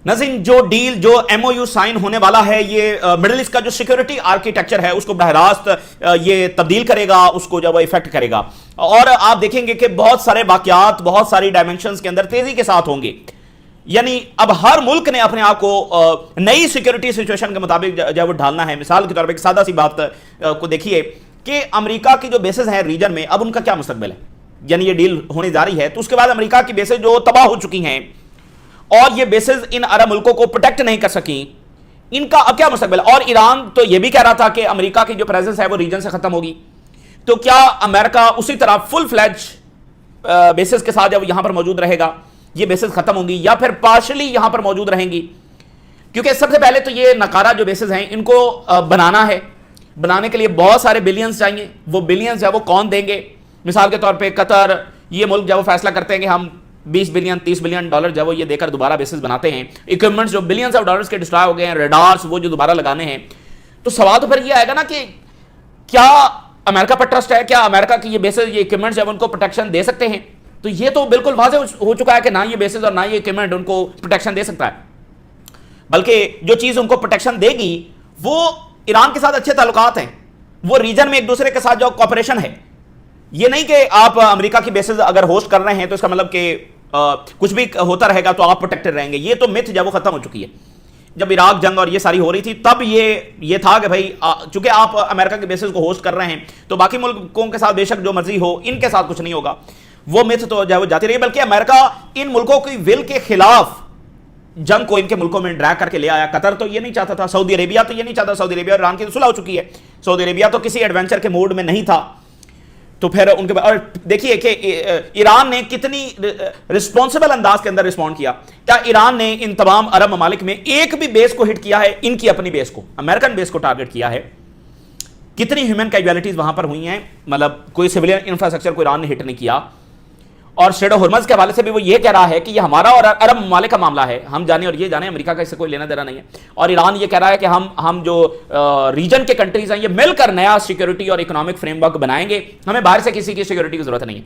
ناظرین، جو ڈیل جو ایم او یو سائن ہونے والا ہے یہ مڈل ایسٹ کا جو سیکیورٹی آرکیٹیکچر ہے اس کو براہ راست یہ تبدیل کرے گا، اس کو جو افیکٹ کرے گا، اور آپ دیکھیں گے کہ بہت سارے واقعات بہت ساری ڈائمنشنز کے اندر تیزی کے ساتھ ہوں گے. یعنی اب ہر ملک نے اپنے آپ کو نئی سیکیورٹی سچویشن کے مطابق جو وہ ڈھالنا ہے. مثال کے طور پر ایک سادہ سی بات کو دیکھیے کہ امریکہ کی جو بیسز ہیں ریجن میں اب ان کا کیا مستقبل ہے. یعنی یہ ڈیل ہونے جا رہی ہے تو اس کے بعد امریکہ کی بیسز جو تباہ ہو چکی ہیں اور یہ بیسز ان عرب ملکوں کو پروٹیکٹ نہیں کر سکیں، ان کا اب کیا مستقبل ہے. اور ایران تو یہ بھی کہہ رہا تھا کہ امریکہ کی جو پریزنس ہے وہ ریجن سے ختم ہوگی. تو کیا امریکہ اسی طرح فل فلیج بیسز کے ساتھ جب یہاں پر موجود رہے گا، یہ بیسز ختم ہوں گی یا پھر پارشلی یہاں پر موجود رہیں گی؟ کیونکہ سب سے پہلے تو یہ نقارہ جو بیسز ہیں ان کو بنانا ہے. بنانے کے لیے بہت سارے بلینز چاہیے. وہ بلینز ہے وہ کون دیں گے؟ مثال کے طور پہ قطر، یہ ملک جب وہ فیصلہ کرتے ہیں کہ ہم 20 بلین 30 بلین ڈالر جب وہ یہ دے کر دوبارہ بیسز بناتے ہیں، اکوپمنٹس جو بلینز آف ڈالرز کے ڈسٹرائے ہو گئے ہیں، ریڈارز وہ جو دوبارہ لگانے ہیں، تو سوال تو پھر یہ آئے گا نا کہ کیا امریکہ پر ٹرسٹ ہے؟ کیا امریکہ کی یہ بیسز یہ اکوپمنٹس جب ان کو پروٹیکشن دے سکتے ہیں؟ تو یہ تو بالکل واضح ہو چکا ہے کہ نہ یہ بیسز اور نہ یہ اکوپمنٹ ان کو پروٹیکشن دے سکتا ہے. بلکہ جو چیز ان کو پروٹیکشن دے گی وہ ایران کے ساتھ اچھے تعلقات ہیں، وہ ریجن میں ایک دوسرے کے ساتھ جو کوآپریشن ہے. یہ نہیں کہ آپ امریکہ کی بیسز اگر ہوسٹ کر رہے ہیں تو اس کا مطلب کہ کچھ بھی ہوتا رہے گا تو آپ پروٹیکٹڈ رہیں گے. یہ تو متھ جب وہ ختم ہو چکی ہے. جب عراق جنگ اور یہ ساری ہو رہی تھی تب یہ تھا کہ بھائی چونکہ آپ امریکہ کے بیسز کو ہوسٹ کر رہے ہیں تو باقی ملکوں کے ساتھ بے شک جو مرضی ہو ان کے ساتھ کچھ نہیں ہوگا. وہ متھ تو جو جاتی رہی، بلکہ امریکہ ان ملکوں کی ول کے خلاف جنگ کو ان کے ملکوں میں ڈریگ کر کے لے آیا. قطر تو یہ نہیں چاہتا تھا، سعودی عربیہ تو یہ نہیں چاہتا. سعودی عربیہ اور ایران کی صلح ہو چکی ہے. سعودی عربیہ تو کسی ایڈونچر کے موڈ میں نہیں تھا. تو پھر ان کے اور دیکھیے کہ ایران نے کتنی رسپانسبل انداز کے اندر رسپونڈ کیا. کیا ایران نے ان تمام عرب ممالک میں ایک بھی بیس کو ہٹ کیا ہے؟ ان کی اپنی بیس کو، امریکن بیس کو ٹارگٹ کیا ہے. کتنی ہیومن کیجویلٹیز وہاں پر ہوئی ہیں، مطلب کوئی سویلین انفراسٹرکچر کو ایران نے ہٹ نہیں کیا. اور اسٹریٹ آف ہرمز کے حوالے سے بھی وہ یہ کہہ رہا ہے کہ یہ ہمارا اور عرب ممالک کا معاملہ ہے، ہم جانے اور یہ جانے، امریکہ کا اس سے کوئی لینا دینا نہیں ہے. اور ایران یہ کہہ رہا ہے کہ ہم جو ریجن کے کنٹریز ہیں یہ مل کر نیا سیکیورٹی اور اکنامک فریم ورک بنائیں گے، ہمیں باہر سے کسی کی سیکیورٹی کی ضرورت نہیں ہے.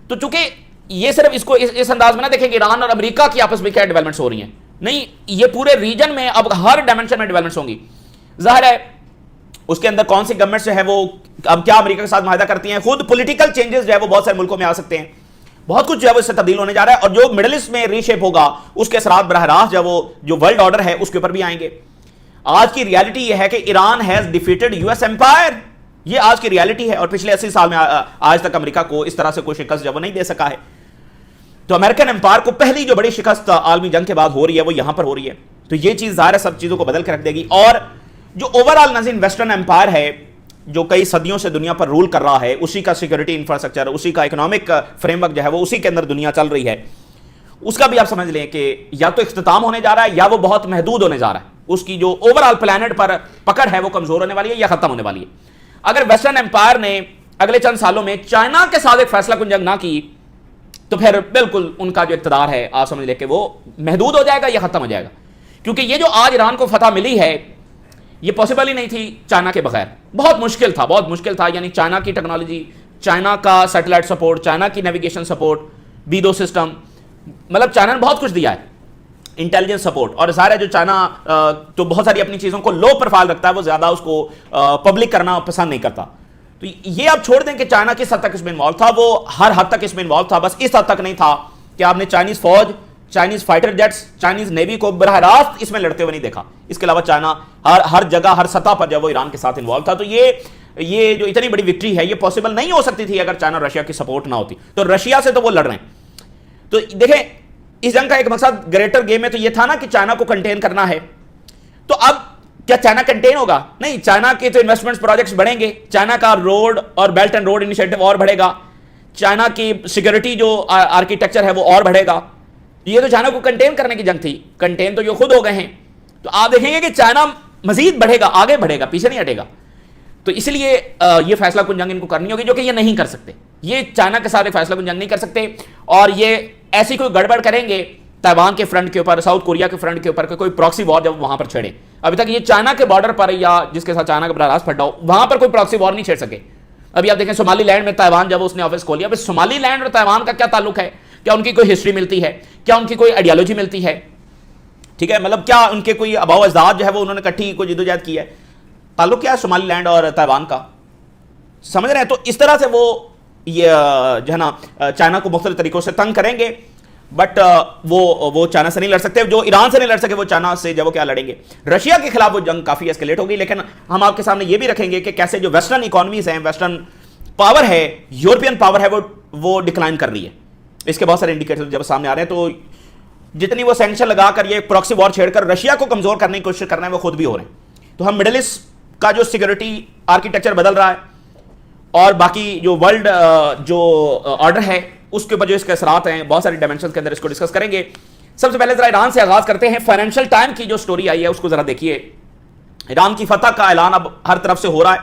تو چونکہ یہ صرف اس کو اس انداز میں نہ دیکھیں کہ ایران اور امریکہ کی آپس میں کیا ڈیولپمنٹس ہو رہی ہیں، نہیں، یہ پورے ریجن میں اب ہر ڈائمنشن میں ڈیولپمنٹس ہوں گی. ظاہر ہے اس کے اندر کون سی گورنمنٹس جو ہے وہ اب کیا امریکہ کے ساتھ معاہدہ کرتی ہیں، خود پولیٹیکل چینجز جو ہے وہ بہت سارے ملکوں میں آ سکتے ہیں. بہت کچھ جو ہے وہ اس سے تبدیل ہونے جا رہا ہے. اور جو مڈل ایسٹ میں ری شیپ ہوگا اس کے اثرات براہ راست جو ورلڈ آرڈر ہے اس کے اوپر بھی آئیں گے. آج کی ریالٹی یہ ہے کہ Iran has defeated U S empire. یہ آج کی ریالٹی ہے اور پچھلے 80 سال میں آج تک امریکہ کو اس طرح سے کوئی شکست جو وہ نہیں دے سکا ہے. تو امریکن امپائر کو پہلی جو بڑی شکست عالمی جنگ کے بعد ہو رہی ہے وہ یہاں پر ہو رہی ہے. تو یہ چیز ظاہر ہے سب چیزوں کو بدل کے رکھ دے گی. اور جو اوور آل نظیم ویسٹرن امپائر ہے جو کئی صدیوں سے دنیا پر رول کر رہا ہے، اسی کا سیکورٹی انفراسٹرکچر، اسی کا اکنامک فریم ورک جو ہے وہ اسی کے اندر دنیا چل رہی ہے، اس کا بھی آپ سمجھ لیں کہ یا تو اختتام ہونے جا رہا ہے یا وہ بہت محدود ہونے جا رہا ہے. اس کی جو اوور آل پلانٹ پر پکڑ ہے وہ کمزور ہونے والی ہے یا ختم ہونے والی ہے. اگر ویسٹرن امپائر نے اگلے چند سالوں میں چائنا کے ساتھ ایک فیصلہ کن جنگ نہ کی تو پھر بالکل ان کا جو اقتدار ہے آپ سمجھ لیں کہ وہ محدود ہو جائے گا یا ختم ہو جائے گا. کیونکہ یہ جو آج ایران کو فتح ملی ہے یہ پاسبل ہی نہیں تھی چائنا کے بغیر. بہت مشکل تھا. یعنی چائنا کی ٹیکنالوجی، چائنا کا سیٹلائٹ سپورٹ، چائنا کی نیویگیشن سپورٹ، B2 سسٹم، مطلب چائنا نے بہت کچھ دیا ہے، انٹیلیجنس سپورٹ. اور ظاہر ہے جو چائنا تو بہت ساری اپنی چیزوں کو لو پروفائل رکھتا ہے، وہ زیادہ اس کو پبلک کرنا پسند نہیں کرتا. تو یہ آپ چھوڑ دیں کہ چائنا کس حد تک اس میں انوالو تھا، وہ ہر حد تک اس میں انوالو تھا. بس اس حد تک نہیں تھا کہ آپ نے چائنیز فوج، Chinese fighter jets, Chinese navy کو براہ راست اس میں لڑتے ہوئے نہیں دیکھا. اس کے علاوہ چائنا ہر جگہ ہر سطح پر جب وہ ایران کے ساتھ انوالو تھا. تو یہ جو اتنی بڑی وکٹری ہے یہ پاسبل نہیں ہو سکتی تھی اگر چائنا اور رشیا کی سپورٹ نہ ہوتی. تو رشیا سے تو وہ لڑ رہے ہیں. تو دیکھیں اس جنگ کا ایک مقصد گریٹر گیم میں تو یہ تھا نا کہ چائنا کو کنٹین کرنا ہے. تو اب کیا چائنا کنٹین ہوگا؟ نہیں، چائنا کے تو انویسٹمنٹس پروجیکٹس بڑھیں گے، چائنا کا روڈ اور بیلٹ اینڈ روڈ انیشیٹو اور بڑھے گا، چائنا کی سیکورٹی جو آرکیٹیکچر ہے وہ اور بڑھے گا. یہ تو چائنا کو کنٹین کرنے کی جنگ تھی، کنٹین تو یہ خود ہو گئے ہیں. تو آپ دیکھیں گے کہ چائنا مزید بڑھے گا، آگے بڑھے گا، پیچھے نہیں ہٹے گا. تو اس لیے یہ فیصلہ کن جنگ ان کو کرنی ہوگی جو کہ یہ نہیں کر سکتے. یہ چائنا کے ساتھ ایک فیصلہ کن جنگ نہیں کر سکتے. اور یہ ایسی کوئی گڑبڑ کریں گے تائیوان کے فرنٹ کے اوپر، ساؤتھ کوریا کے فرنٹ کے اوپر کوئی پراکسی وار جب وہاں پر چھیڑے. ابھی تک یہ چائنا کے بارڈر پر یا جس کے ساتھ چائنا کا براہ راست پھٹا ہو وہاں پر کوئی پراکسی وار نہیں چھیڑ سکے. ابھی آپ دیکھیں سومالی لینڈ میں تائیوان جب اس نے آفس کھول لیا. ابھی سومالی لینڈ اور تائیوان کا کیا تعلق ہے؟ کیا ان کی کوئی ہسٹری ملتی ہے؟ کیا ان کی کوئی آئیڈیالوجی ملتی ہے؟ ٹھیک ہے، مطلب کیا ان کے کوئی آباء و اجداد جو ہے وہ انہوں نے کٹھی کوئی جدوجہد کی ہے؟ تعلق کیا ہے سومالی لینڈ اور تائیوان کا؟ سمجھ رہے ہیں؟ تو اس طرح سے وہ یہ جو ہے نا چائنا کو مختلف طریقوں سے تنگ کریں گے، بٹ وہ چائنا سے نہیں لڑ سکتے، جو ایران سے نہیں لڑ سکے وہ چائنا سے جب وہ کیا لڑیں گے؟ رشیا کے خلاف وہ جنگ کافی اسکیلیٹ ہوگی، لیکن ہم آپ کے سامنے یہ بھی رکھیں گے کہ کیسے جو ویسٹرن اکانومیز ہیں، ویسٹرن پاور ہے، یورپین پاور ہے، وہ ڈکلائن کر رہی ہے۔ اس کے بہت سارے انڈیکیٹر جب سامنے آ رہے ہیں، تو جتنی وہ سینکشن لگا کر یہ پراکسی وار چھیڑ کر رشیا کو کمزور کرنے کی کوشش کرنا ہے، وہ خود بھی ہو رہے ہیں۔ تو ہم مڈل ایسٹ کا جو سیکورٹی آرکیٹیکچر بدل رہا ہے اور باقی جو ورلڈ جو آرڈر ہے اس کے اوپر جو اس کے اثرات ہیں، بہت ساری ڈائمینشنز کے اندر اس کو ڈسکس کریں گے۔ سب سے پہلے ذرا ایران سے آغاز کرتے ہیں۔ فائنینشیل ٹائم کی جو سٹوری آئی ہے اس کو ذرا دیکھیے۔ ایران کی فتح کا اعلان اب ہر طرف سے ہو رہا ہے،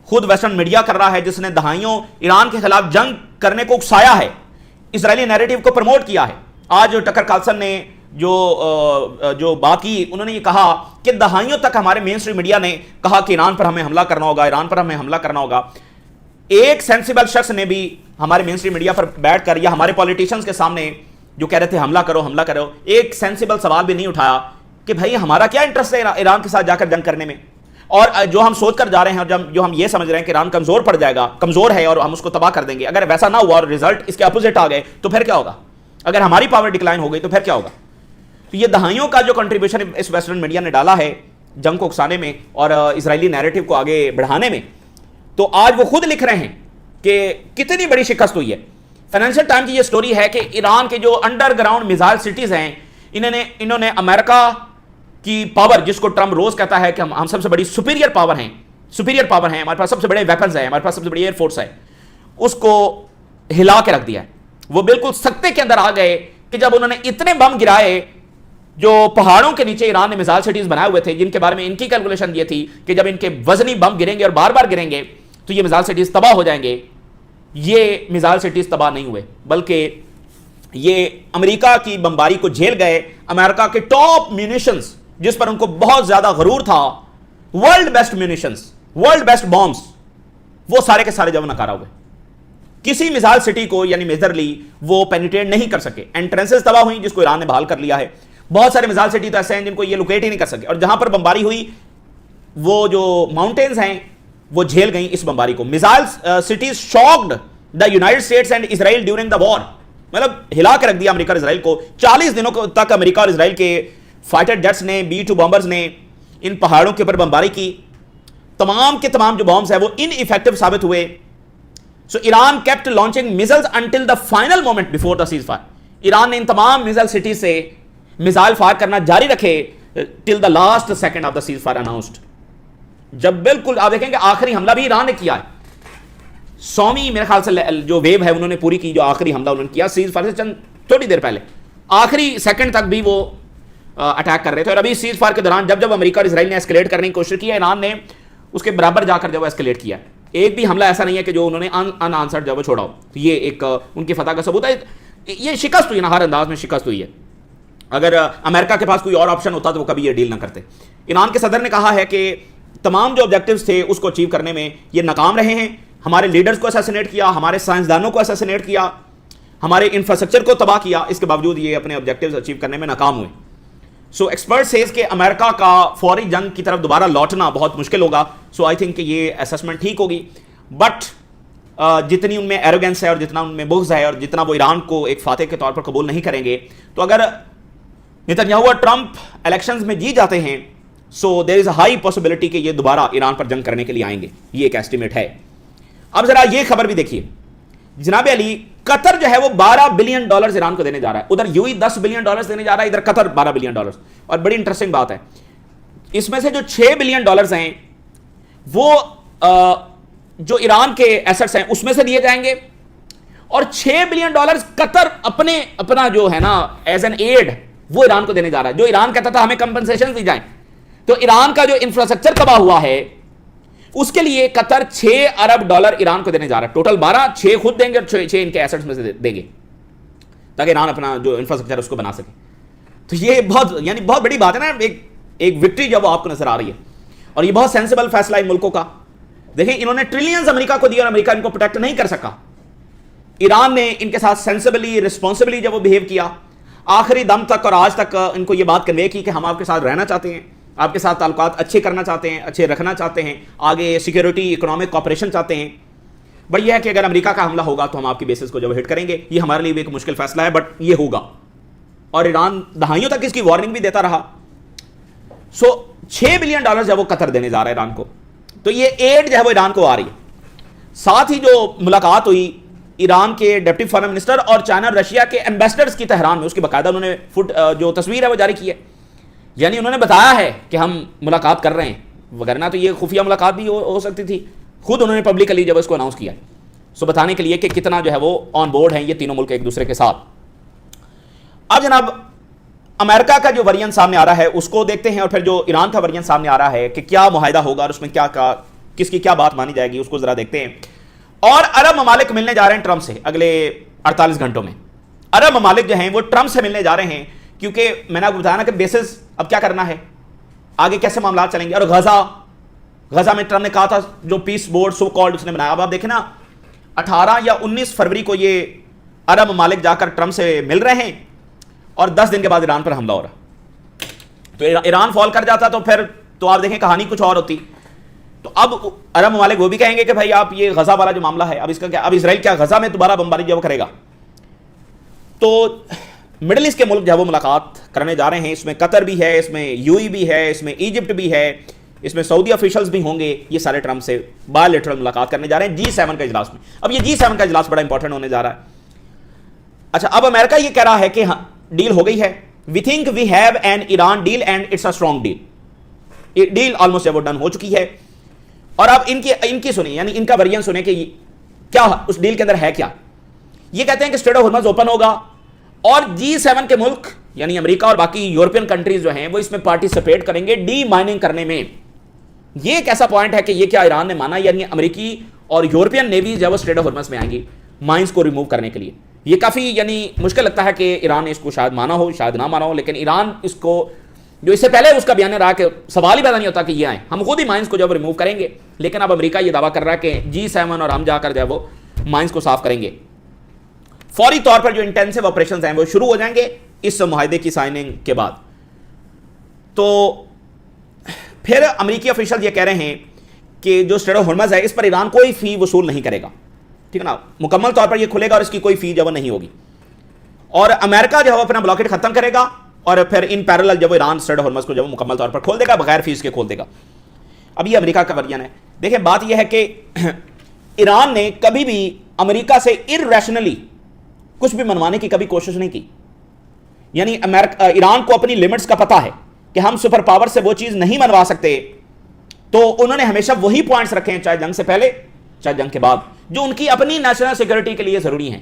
خود ویسٹرن میڈیا کر رہا ہے، جس نے دہائیوں ایران کے خلاف جنگ کرنے کو اکسایا ہے، اسرائیلی نیریٹو کو پروموٹ کیا ہے۔ آج ٹکر کارلسن نے جو بات کی، انہوں نے یہ کہا کہ دہائیوں تک ہمارے مین اسٹریم میڈیا نے کہا کہ ایران پر ہمیں حملہ کرنا ہوگا، ایران پر ہمیں حملہ کرنا ہوگا۔ ایک سینسیبل شخص نے بھی ہمارے مین اسٹریم میڈیا پر بیٹھ کر یا ہمارے پولیٹیشنز کے سامنے جو کہہ رہے تھے حملہ کرو حملہ کرو، ایک سینسیبل سوال بھی نہیں اٹھایا کہ بھائی ہمارا کیا انٹرسٹ ہے ایران کے ساتھ جا کر جنگ کرنے میں؟ اور جو ہم سوچ کر جا رہے ہیں اور جو ہم یہ سمجھ رہے ہیں کہ ایران کمزور پڑ جائے گا، کمزور ہے اور ہم اس کو تباہ کر دیں گے، اگر ویسا نہ ہوا اور ریزلٹ اس کے اپوزٹ آ گئے تو پھر کیا ہوگا؟ اگر ہماری پاور ڈکلائن ہو گئی تو پھر کیا ہوگا؟ تو یہ دہائیوں کا جو کنٹریبیوشن اس ویسٹرن میڈیا نے ڈالا ہے جنگ کو اکسانے میں اور اسرائیلی نیریٹو کو آگے بڑھانے میں، تو آج وہ خود لکھ رہے ہیں کہ کتنی بڑی شکست ہوئی ہے۔ فائنینشیل ٹائم کی یہ سٹوری ہے کہ ایران کے جو انڈر گراؤنڈ میزائل سٹیز ہیں، انہوں نے امریکہ کی پاور، جس کو ٹرمپ روز کہتا ہے کہ ہم سب سے بڑی سپیریئر پاور ہیں، ہمارے پاس سب سے بڑے ویپنز ہیں، ہمارے پاس سب سے بڑی ایئر فورس ہے، اس کو ہلا کے رکھ دیا ہے۔ وہ بالکل سکتے کے اندر آ گئے کہ جب انہوں نے اتنے بم گرائے جو پہاڑوں کے نیچے ایران نے میزائل سٹیز بنائے ہوئے تھے، جن کے بارے میں ان کی کیلکولیشن یہ تھی کہ جب ان کے وزنی بم گریں گے اور بار بار گریں گے تو یہ میزائل سٹیز تباہ ہو جائیں گے۔ یہ میزائل سٹیز تباہ نہیں ہوئے، بلکہ یہ امریکہ کی بمباری کو جھیل گئے۔ امریکہ کے ٹاپ میونیشنز جس پر ان کو بہت زیادہ غرور تھا، world best munitions, world best bombs, وہ سارے کے سارے جب ناکارہ ہوئے۔ کسی میزائل سٹی کو یعنی میجرلی وہ پینیٹریٹ نہیں کر سکے۔ انٹرنسز تباہ ہوئی جس کو ایران نے بحال کر لیا ہے۔ بہت سارے میزائل سٹی تو ایسے ہیں جن کو یہ لوکیٹ ہی نہیں کر سکے، اور جہاں پر بمباری ہوئی وہ جو ماؤنٹینز ہیں وہ جھیل گئیں اس بمباری کو۔ Missile sites shocked the United States and Israel during the war, مطلب ہلا کے رکھ دیا امریکہ اور اسرائیل کو۔ 40 دنوں تک امریکہ اور اسرائیل کے فائٹر جیٹس نے، B-2 بامبرز نے ان پہاڑوں کے اوپر بمباری کی۔ تمام کے تمام جو بامز ہیں وہ ان ایفیکٹو ثابت ہوئے۔ So Iran kept launching missiles until the final moment before the ceasefire. Iran نے ان تمام میزائل سٹیز سے میزائل فائر کرنا جاری رکھے till the last second of the ceasefire announced. جب بالکل آپ دیکھیں کہ آخری حملہ بھی ایران نے کیا ہے، 100ویں میرے خیال سے جو ویو ہے انہوں نے پوری کی، جو آخری حملہ انہوں نے کیا سیز فائر سے چند تھوڑی دیر پہلے، آخری سیکنڈ تک بھی وہ اٹیک کر رہے تھے۔ اور ابھی سیز فائر کے دوران جب امریکہ اور اسرائیل نے ایسکیلیٹ کرنے کی کوشش کی ہے، ایران نے اس کے برابر جا کر جب ایسکیلیٹ کیا، ایک بھی حملہ ایسا نہیں ہے کہ جو انہوں نے ان آنسرڈ جب چھوڑا ہو۔ تو یہ ایک ان کی فتح کا ثبوت ہے۔ یہ شکست ہوئی نا، ہر انداز میں شکست ہوئی ہے۔ اگر امریکہ کے پاس کوئی اور آپشن ہوتا تو وہ کبھی یہ ڈیل نہ کرتے۔ ایران کے صدر نے کہا ہے کہ تمام جو آبجیکٹیوز تھے اس کو اچیو کرنے میں یہ ناکام رہے ہیں۔ ہمارے لیڈرز کو اسیسینیٹ کیا، ہمارے سائنسدانوں کو اسیسینیٹ کیا، ہمارے انفراسٹرکچر کو تباہ کیا، اس کے باوجود یہ اپنے آبجیکٹیوز اچیو کرنے میں ناکام ہوئے۔ سو ایکسپرٹ سیز کہ امریکہ کا فوری جنگ کی طرف دوبارہ لوٹنا بہت مشکل ہوگا۔ سو آئی تھنک کہ یہ اسیسمنٹ ٹھیک ہوگی، بٹ جتنی ان میں ایروگنس ہے اور جتنا ان میں بغض ہے اور جتنا وہ ایران کو ایک فاتح کے طور پر قبول نہیں کریں گے، تو اگر نیتنیاہو اور ٹرمپ الیکشنز میں جیت جاتے ہیں، سو دیر از اے ہائی پاسبلٹی کہ یہ دوبارہ ایران پر جنگ کرنے کے لیے آئیں گے۔ یہ ایک ایسٹیمیٹ ہے۔ اب ذرا یہ خبر بھی دیکھیے، جناب علی، قطر جو ہے وہ $12 بلین ایران کو دینے جا رہا ہے۔ ادھر یو $10 بلین دینے جا رہا ہے، ادھر قطر $12 بلین۔ اور بڑی انٹرسٹنگ بات ہے، اس میں سے جو $6 بلین ہیں وہ جو ایران کے ایسٹس ہیں اس میں سے دیے جائیں گے، اور $6 بلین قطر اپنا جو ہے نا ایز این ایڈ وہ ایران کو دینے جا رہا ہے۔ جو ایران کہتا تھا ہمیں کمپنسیشن دی جائیں، تو ایران کا جو انفراسٹرکچر تباہ ہوا ہے اس کے لیے قطر $6 ارب ایران کو دینے جا رہا ہے۔ ٹوٹل 12، 6 خود دیں گے اور 6 ان کے ایسٹس میں سے دیں گے تاکہ ایران اپنا جو انفراسٹرکچر اس کو بنا سکے۔ تو یہ بہت بڑی بات ہے نا، ایک وکٹری جب وہ آپ کو نظر آ رہی ہے، اور یہ بہت سینسیبل فیصلہ ہے ملکوں کا۔ دیکھیں انہوں نے ٹریلینز امریکہ کو دیا اور امریکہ ان کو پروٹیکٹ نہیں کر سکا۔ ایران نے ان کے ساتھ سینسیبلی، رسپانسبلی جب وہ بہیو کیا، آخری دم تک اور آج تک ان کو یہ بات کنوے کی کہ ہم آپ کے ساتھ رہنا چاہتے ہیں، آپ کے ساتھ تعلقات اچھے کرنا چاہتے ہیں، اچھے رکھنا چاہتے ہیں، آگے سیکیورٹی اکنامک کوآپریشن چاہتے ہیں، بٹ یہ ہے کہ اگر امریکہ کا حملہ ہوگا تو ہم آپ کی بیسز کو جو ہٹ کریں گے. یہ ہمارے لیے بھی ایک مشکل فیصلہ ہے بٹ یہ ہوگا. اور ایران دہائیوں تک اس کی وارننگ بھی دیتا رہا. سو $6 بلین جو ہے وہ قطر دینے جا رہا ہے ایران کو. تو یہ ایڈ جو ہے وہ ایران کو آ رہی ہے. ساتھ ہی جو ملاقات ہوئی ایران کے ڈپٹی فارن منسٹر اور چائنا رشیا کے ایمبیسڈرز کی تہران میں، اس کی باقاعدہ انہوں نے جو تصویر ہے وہ جاری کی ہے. یعنی انہوں نے بتایا ہے کہ ہم ملاقات کر رہے ہیں، وغیرہ تو یہ خفیہ ملاقات بھی ہو سکتی تھی. خود انہوں نے پبلکلی جب اس کو اناؤنس کیا ہے، سو بتانے کے لیے کہ کتنا جو ہے وہ آن بورڈ ہیں یہ تینوں ملک ایک دوسرے کے ساتھ. اب جناب امریکہ کا جو ورژن سامنے آ رہا ہے اس کو دیکھتے ہیں، اور پھر جو ایران کا ورژن سامنے آ رہا ہے کہ کیا معاہدہ ہوگا اور اس میں کیا کس کی کیا بات مانی جائے گی، اس کو ذرا دیکھتے ہیں. اور عرب ممالک ملنے جا رہے ہیں ٹرمپ سے اگلے 48 گھنٹوں میں. عرب ممالک جو ہیں وہ ٹرمپ سے ملنے جا رہے ہیں، کیونکہ میں نے آپ کو بتایا نا کہ بیسز اب کیا کرنا ہے، آگے کیسے معاملات چلیں گے. اور غزہ میں ٹرمپ نے کہا تھا جو پیس بورڈ سو کالڈ اس نے بنایا. اب آپ دیکھیں نا 18 یا 19 فروری کو یہ عرب ممالک جا کر ٹرمپ سے مل رہے ہیں اور 10 دن کے بعد ایران پر حملہ ہو رہا. تو ایران فال کر جاتا تو پھر تو آپ دیکھیں کہانی کچھ اور ہوتی. تو اب عرب ممالک وہ بھی کہیں گے کہ بھائی آپ یہ غزہ والا جو معاملہ ہے اب اس کا کیا، اب اسرائیل کیا غزہ میں دوبارہ بمباری جو کرے گا. تو مڈل ایسٹ کے ملک جو ہے وہ ملاقات کرنے جا رہے ہیں. اس میں قطر بھی ہے، اس میں یو ای بھی ہے، اس میں ایجپٹ بھی ہے، اس میں سعودی آفیشلز بھی ہوں گے. یہ سارے ٹرمپ سے بائی لیٹرل ملاقات کرنے جا رہے ہیں G7 کا اجلاس میں. اب یہ G7 کا اجلاس بڑا امپورٹنٹ ہونے جا رہا ہے. اچھا اب امریکہ یہ کہہ رہا ہے کہ ہاں ڈیل ہو گئی ہے. We think we have an Iran deal and it's a strong deal. یہ ڈیل آلموسٹ وہ ڈن ہو چکی ہے. اور اب ان کی سنیں، یعنی ان کا ورژن سنیں کہ کیا اس ڈیل کے اندر ہے کیا. یہ کہتے ہیں کہ اسٹریٹ آف ہرمز اوپن ہوگا اور G7 کے ملک یعنی امریکہ اور باقی یورپین کنٹریز جو ہیں وہ اس میں پارٹیسپیٹ کریں گے ڈی مائننگ کرنے میں. یہ ایک ایسا پوائنٹ ہے کہ یہ کیا ایران نے مانا، یعنی امریکی اور یورپین نیوی جو ہے وہ اسٹریٹ آف ہرمز میں آئیں گی مائنز کو ریموو کرنے کے لیے. یہ کافی یعنی مشکل لگتا ہے کہ ایران نے اس کو شاید مانا ہو شاید نہ مانا ہو، لیکن ایران اس کو جو اس سے پہلے اس کا بیان رہا کہ سوال ہی پیدا نہیں ہوتا کہ یہ آئیں، ہم خود ہی مائنز کو جب ریموو کریں گے. لیکن اب امریکہ یہ دعویٰ کر رہا ہے کہ G7 اور ہم جا کر جو ہے وہ مائنز کو صاف کریں گے. فوری طور پر جو انٹینسو آپریشنز ہیں وہ شروع ہو جائیں گے اس معاہدے کی سائننگ کے بعد. تو پھر امریکی آفیشل یہ کہہ رہے ہیں کہ جو اسٹریٹ آف ہرمز ہے اس پر ایران کوئی فی وصول نہیں کرے گا. ٹھیک ہے نا، مکمل طور پر یہ کھلے گا اور اس کی کوئی فی جو نہیں ہوگی. اور امریکہ جو ہے اپنا بلاکیٹ ختم کرے گا اور پھر ان پیرالل جب ایران اسٹریٹ آف ہرمز کو جب مکمل طور پر کھول دے گا بغیر فیس کے کھول دے گا. اب یہ امریکہ کا ورژن ہے. دیکھیں بات یہ ہے کہ ایران نے کبھی بھی امریکہ سے ارریشنلی کچھ بھی منوانے کی کبھی کوشش نہیں کی. یعنی ایران کو اپنی لمٹس کا پتہ ہے کہ ہم سپر پاور سے وہ چیز نہیں منوا سکتے، تو انہوں نے ہمیشہ وہی پوائنٹس رکھے ہیں چاہے جنگ سے پہلے چاہے جنگ کے بعد جو ان کی اپنی نیشنل سیکورٹی کے لیے ضروری ہیں.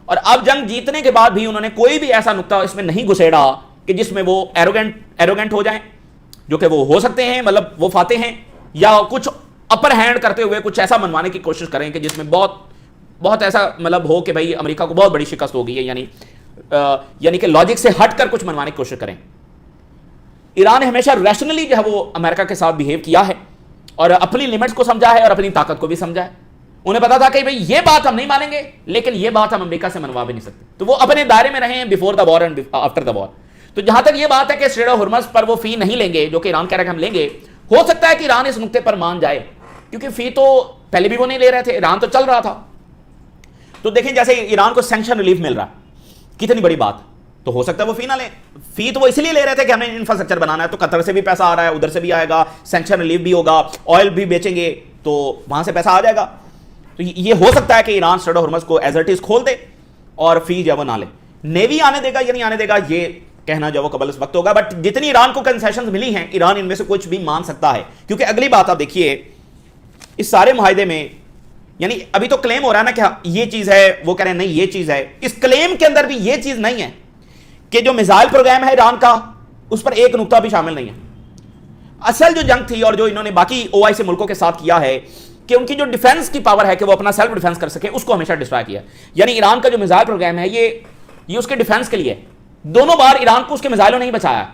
اور اب جنگ جیتنے کے بعد بھی انہوں نے کوئی بھی ایسا نقطہ اس میں نہیں گھسیڑا کہ جس میں وہ ایروگنٹ ہو جائیں، جو کہ وہ ہو سکتے ہیں، مطلب وہ فاتح ہیں، یا کچھ اپر ہینڈ کرتے ہوئے کچھ ایسا منوانے کی کوشش کریں کہ جس میں بہت ایسا مطلب ہو کہ بھائی امریکہ کو بہت بڑی شکست ہو گئی ہے، یعنی کہ لاجک سے ہٹ کر کچھ منوانے کی کوشش کریں. ایران نے ہمیشہ ریشنلی جو ہے وہ امریکہ کے ساتھ بیہیو کیا ہے اور اپنی لمٹس کو سمجھا ہے اور اپنی طاقت کو بھی سمجھا ہے. انہیں پتا تھا کہ بھئی یہ بات ہم نہیں مانیں گے لیکن یہ بات ہم امریکہ سے منوا بھی نہیں سکتے. تو وہ اپنے دائرے میں رہے ہیں before the war and after the war. تو جہاں تک یہ بات ہے کہ اسٹریٹ آف ہرمز پر وہ فی نہیں لیں گے جو کہ ایران کہہ رہا ہے کہ ہم لیں گے، ہو سکتا ہے کہ ایران اس نقطے پر مان جائے کیونکہ فی تو پہلے بھی وہ نہیں لے رہے تھے، ایران تو چل رہا تھا. تو دیکھیں جیسے ایران کو سینکشن ریلیف مل رہا ہے، کتنی بڑی بات. تو ہو سکتا ہے وہ فی نہ لیں. فی تو وہ اس لیے لے رہے تھے کہ ہمیں انفراسٹرکچر بنانا ہے، تو قطر سے بھی پیسہ آ رہا ہے، ادھر سے بھی آئے گا، سینکشن ریلیف بھی ہوگا، آئل بھی بیچیں گے تو وہاں سے پیسہ آ جائے گا. تو یہ ہو سکتا ہے کہ ایران اسٹریٹ آف ہرمز کو ایز اٹ از کھول دے اور فی جو وہ نہ لے. نیوی آنے دے گا یا نہیں آنے دے گا یہ کہنا جو وہ قبل اس وقت ہوگا. بٹ جتنی ایران کو کنسیشنز ملی ہیں ایران ان میں سے کچھ بھی مان سکتا ہے. کیونکہ اگلی بات آپ دیکھیے اس سارے معاہدے میں، یعنی ابھی تو کلیم ہو رہا ہے نا کہ یہ چیز ہے، وہ کہہ رہے ہیں نہیں یہ چیز ہے. اس کلیم کے اندر بھی یہ چیز نہیں ہے کہ جو میزائل پروگرام ہے ایران کا اس پر ایک نقطہ بھی شامل نہیں ہے. اصل جو جنگ تھی اور جو انہوں نے باقی OIC ملکوں کے ساتھ کیا ہے کہ ان کی جو ڈیفنس کی پاور ہے کہ وہ اپنا سیلف ڈیفنس کر سکے، اس کو ہمیشہ ڈسٹرائے کیا. یعنی ایران کا جو میزائل پروگرام ہے یہ اس کے ڈیفنس کے لیے. دونوں بار ایران کو اس کے میزائلوں نہیں بچایا.